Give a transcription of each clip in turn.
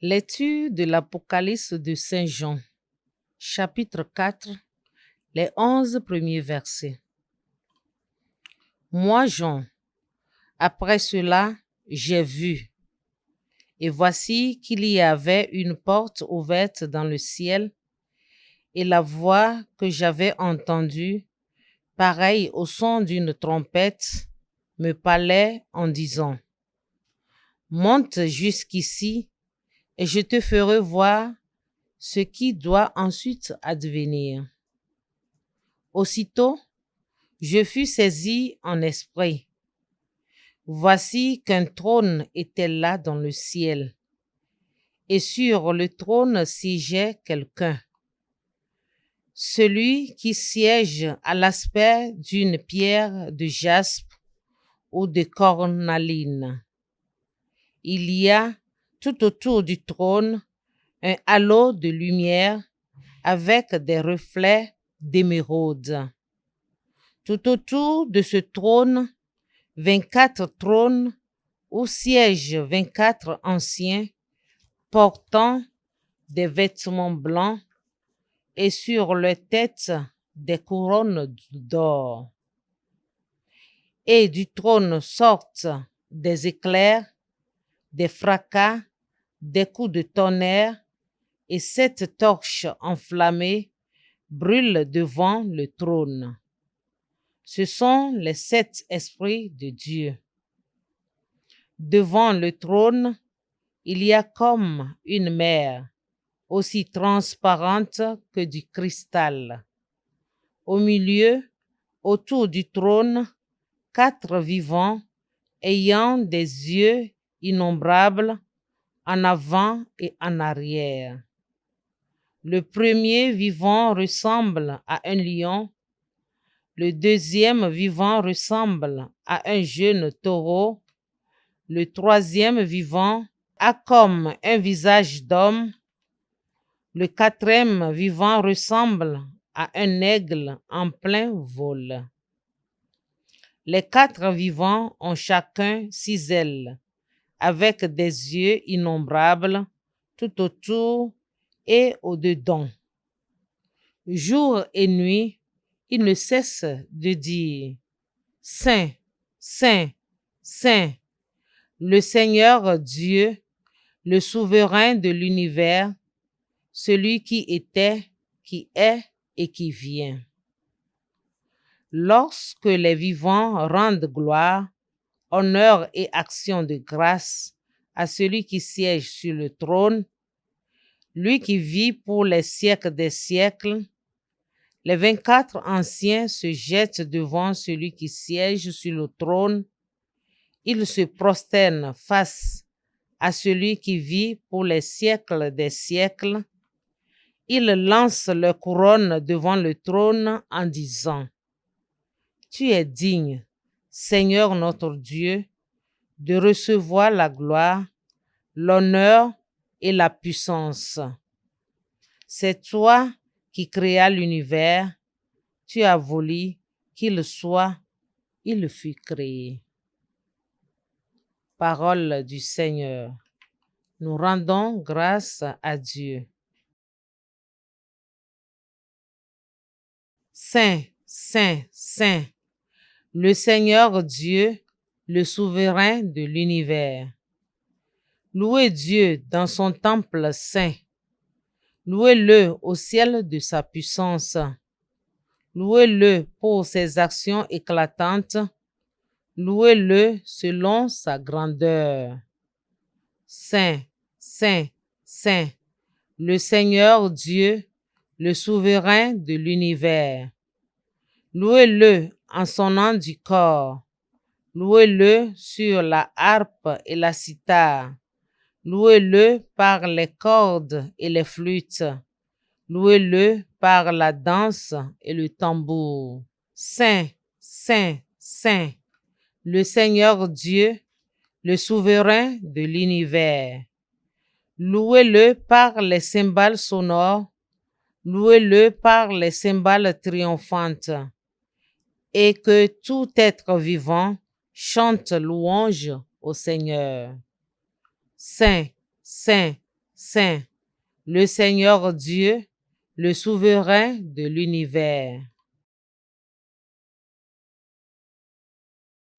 Lecture de l'Apocalypse de Saint Jean, chapitre 4, les 11 premiers versets. Moi, Jean, après cela, j'ai vu, et voici qu'il y avait une porte ouverte dans le ciel, et la voix que j'avais entendue, pareille au son d'une trompette, me parlait en disant: Monte jusqu'ici, et je te ferai voir ce qui doit ensuite advenir. Aussitôt, je fus saisi en esprit. Voici qu'un trône était là dans le ciel, et sur le trône siégeait quelqu'un. Celui qui siège à l'aspect d'une pierre de jaspe ou de cornaline. Il y a tout autour du trône un halo de lumière avec des reflets d'émeraude. Tout autour de ce trône, 24 trônes où siègent 24 anciens portant des vêtements blancs et sur leurs têtes des couronnes d'or. Et du trône sortent des éclairs, des fracas, des coups de tonnerre, et 7 torches enflammées brûlent devant le trône. Ce sont les 7 esprits de Dieu. Devant le trône, il y a comme une mer, aussi transparente que du cristal. Au milieu, autour du trône, 4 vivants ayant des yeux innombrables en avant et en arrière. Le premier vivant ressemble à un lion, le deuxième vivant ressemble à un jeune taureau, le troisième vivant a comme un visage d'homme, le quatrième vivant ressemble à un aigle en plein vol. Les 4 vivants ont chacun 6 ailes, avec des yeux innombrables tout autour et au-dedans. Jour et nuit, ils ne cessent de dire: Saint, Saint, Saint, le Seigneur Dieu, le souverain de l'univers, celui qui était, qui est et qui vient. Lorsque les vivants rendent gloire, honneur et action de grâce à celui qui siège sur le trône, lui qui vit pour les siècles des siècles, les 24 anciens se jettent devant celui qui siège sur le trône. Ils se prosternent face à celui qui vit pour les siècles des siècles. Ils lancent leur couronne devant le trône en disant: Tu es digne, Seigneur notre Dieu, de recevoir la gloire, l'honneur et la puissance. C'est toi qui créas l'univers, tu as voulu qu'il soit, il fut créé. Parole du Seigneur. Nous rendons grâce à Dieu. Saint, Saint, Saint, le Seigneur Dieu, le souverain de l'univers. Louez Dieu dans son temple saint. Louez-le au ciel de sa puissance. Louez-le pour ses actions éclatantes. Louez-le selon sa grandeur. Saint, Saint, Saint, le Seigneur Dieu, le souverain de l'univers. Louez-le en sonnant du cor. Louez-le sur la harpe et la cithare. Louez-le par les cordes et les flûtes. Louez-le par la danse et le tambour. Saint, Saint, Saint, le Seigneur Dieu, le souverain de l'univers. Louez-le par les cymbales sonores. Louez-le par les cymbales triomphantes. Et que tout être vivant chante louange au Seigneur. Saint, Saint, Saint, le Seigneur Dieu, le souverain de l'univers.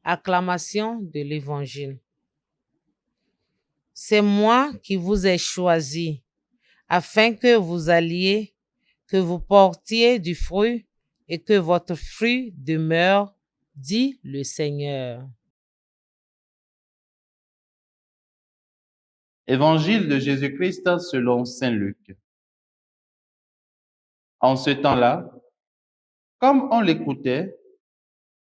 Acclamation de l'Évangile. C'est moi qui vous ai choisi, afin que vous alliez, que vous portiez du fruit et que votre fruit demeure, dit le Seigneur. Évangile de Jésus-Christ selon saint Luc. En ce temps-là, comme on l'écoutait,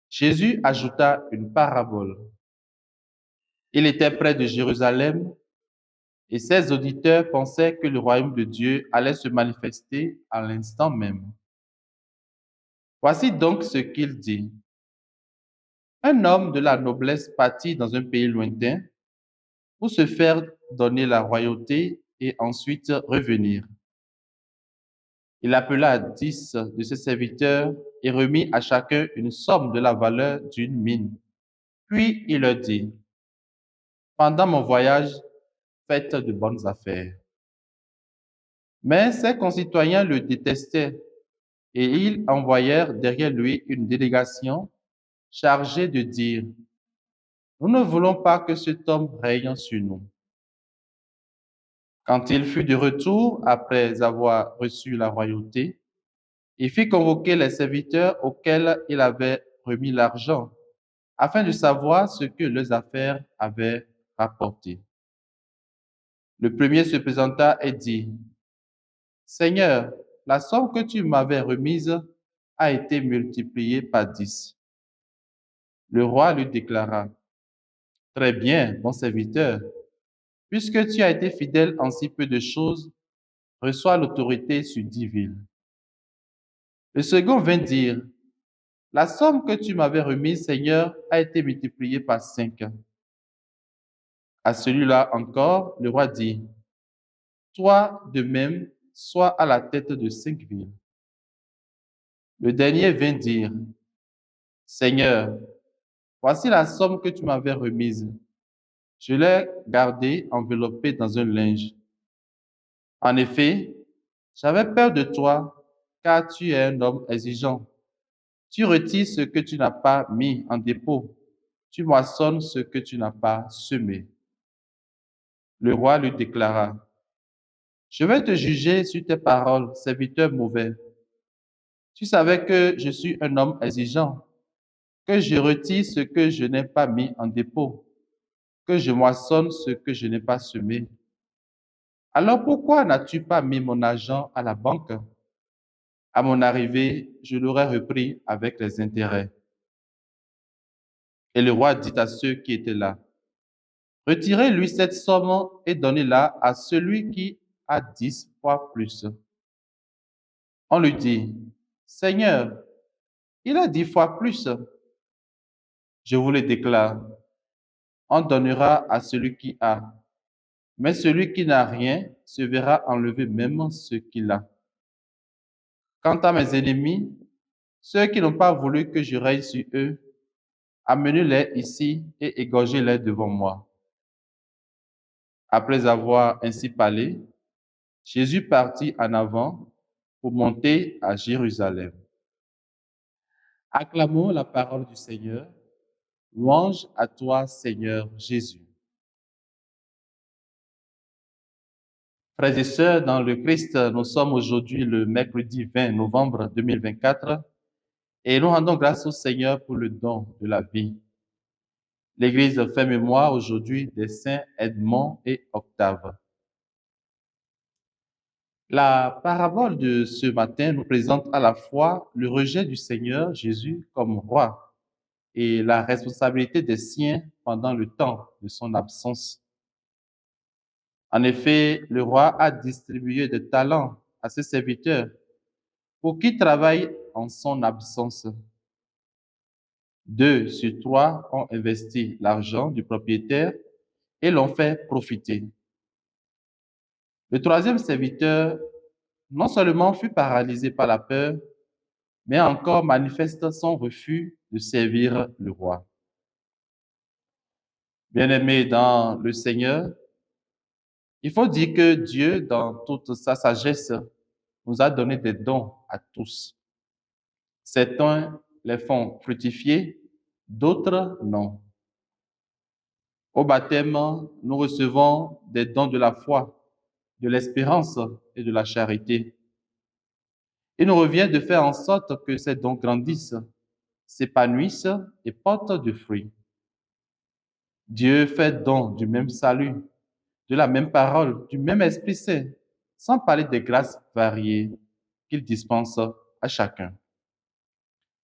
Jésus ajouta une parabole. Il était près de Jérusalem et ses auditeurs pensaient que le royaume de Dieu allait se manifester à l'instant même. Voici donc ce qu'il dit. Un homme de la noblesse partit dans un pays lointain pour se faire donner la royauté et ensuite revenir. Il appela 10 de ses serviteurs et remit à chacun une somme de la valeur d'une mine. Puis il leur dit, pendant mon voyage, faites de bonnes affaires. Mais ses concitoyens le détestaient et ils envoyèrent derrière lui une délégation chargée de dire, nous ne voulons pas que cet homme règne sur nous. Quand il fut de retour après avoir reçu la royauté, il fit convoquer les serviteurs auxquels il avait remis l'argent, afin de savoir ce que leurs affaires avaient rapporté. Le premier se présenta et dit, Seigneur, la somme que tu m'avais remise a été multipliée par 10. Le roi lui déclara, très bien, mon serviteur, puisque tu as été fidèle en si peu de choses, reçois l'autorité sur 10 villes. Le second vint dire, la somme que tu m'avais remise, Seigneur, a été multipliée par 5. À celui-là encore, le roi dit, toi de même, sois à la tête de 5 villes. Le dernier vint dire, Seigneur, voici la somme que tu m'avais remise. Je l'ai gardée enveloppée dans un linge. En effet, j'avais peur de toi, car tu es un homme exigeant. Tu retires ce que tu n'as pas mis en dépôt. Tu moissonnes ce que tu n'as pas semé. Le roi lui déclara, je vais te juger sur tes paroles, serviteur mauvais. Tu savais que je suis un homme exigeant, que je retire ce que je n'ai pas mis en dépôt, que je moissonne ce que je n'ai pas semé. Alors pourquoi n'as-tu pas mis mon argent à la banque? À mon arrivée, je l'aurais repris avec les intérêts. Et le roi dit à ceux qui étaient là, retirez-lui cette somme et donnez-la à celui qui a 10 fois plus. On lui dit, Seigneur, il a 10 fois plus. Je vous le déclare, on donnera à celui qui a, mais celui qui n'a rien se verra enlever même ce qu'il a. Quant à mes ennemis, ceux qui n'ont pas voulu que je règne sur eux, amenez-les ici et égorgez-les devant moi. Après avoir ainsi parlé, Jésus partit en avant pour monter à Jérusalem. Acclamons la parole du Seigneur. Louange à toi, Seigneur Jésus. Frères et sœurs, dans le Christ, nous sommes aujourd'hui le mercredi 20 novembre 2024 et nous rendons grâce au Seigneur pour le don de la vie. L'Église fait mémoire aujourd'hui des saints Edmond et Octave. La parabole de ce matin nous présente à la fois le rejet du Seigneur Jésus comme roi et la responsabilité des siens pendant le temps de son absence. En effet, le roi a distribué des talents à ses serviteurs pour qu'ils travaillent en son absence. 2 sur 3 ont investi l'argent du propriétaire et l'ont fait profiter. Le troisième serviteur non seulement fut paralysé par la peur, mais encore manifeste son refus de servir le roi. Bien-aimés dans le Seigneur, Il faut dire que Dieu, dans toute sa sagesse, nous a donné des dons à tous. Certains les font fructifier, d'autres non. Au baptême, nous recevons des dons de la foi, de l'espérance et de la charité. Il nous revient de faire en sorte que ces dons grandissent, s'épanouissent et portent du fruit. Dieu fait don du même salut, de la même parole, du même Esprit Saint, sans parler des grâces variées qu'il dispense à chacun.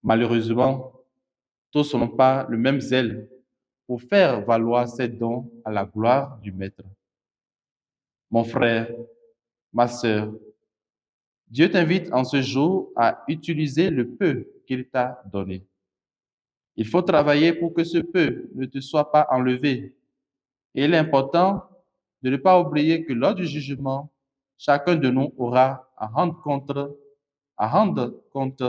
Malheureusement, tous n'ont pas le même zèle pour faire valoir ces dons à la gloire du Maître. Mon frère, ma sœur, Dieu t'invite en ce jour à utiliser le peu qu'il t'a donné. Il faut travailler pour que ce peu ne te soit pas enlevé. Et il est important de ne pas oublier que lors du jugement, chacun de nous aura à rendre compte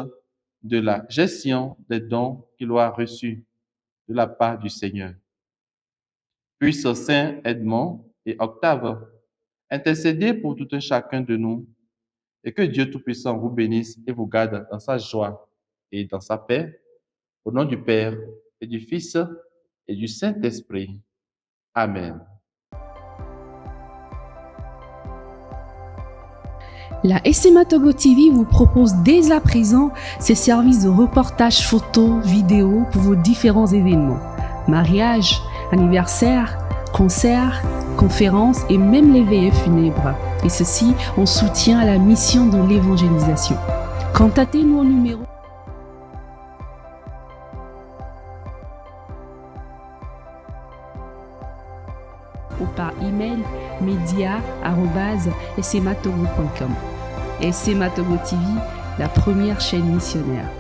de la gestion des dons qu'il aura reçus de la part du Seigneur. Puisse Saint Edmond et Octave intercéder pour tout un chacun de nous et que Dieu Tout-Puissant vous bénisse et vous garde dans sa joie et dans sa paix. Au nom du Père et du Fils et du Saint-Esprit. Amen. La SMA Togo TV vous propose dès à présent ses services de reportage photo, vidéo pour vos différents événements. Mariage, anniversaire, concerts, conférences et même les veillées funèbres. Et ceci en soutien à la mission de l'évangélisation. Contactez-nous au numéro ou par email media@smatogo.com. SMA Togo TV, la première chaîne missionnaire.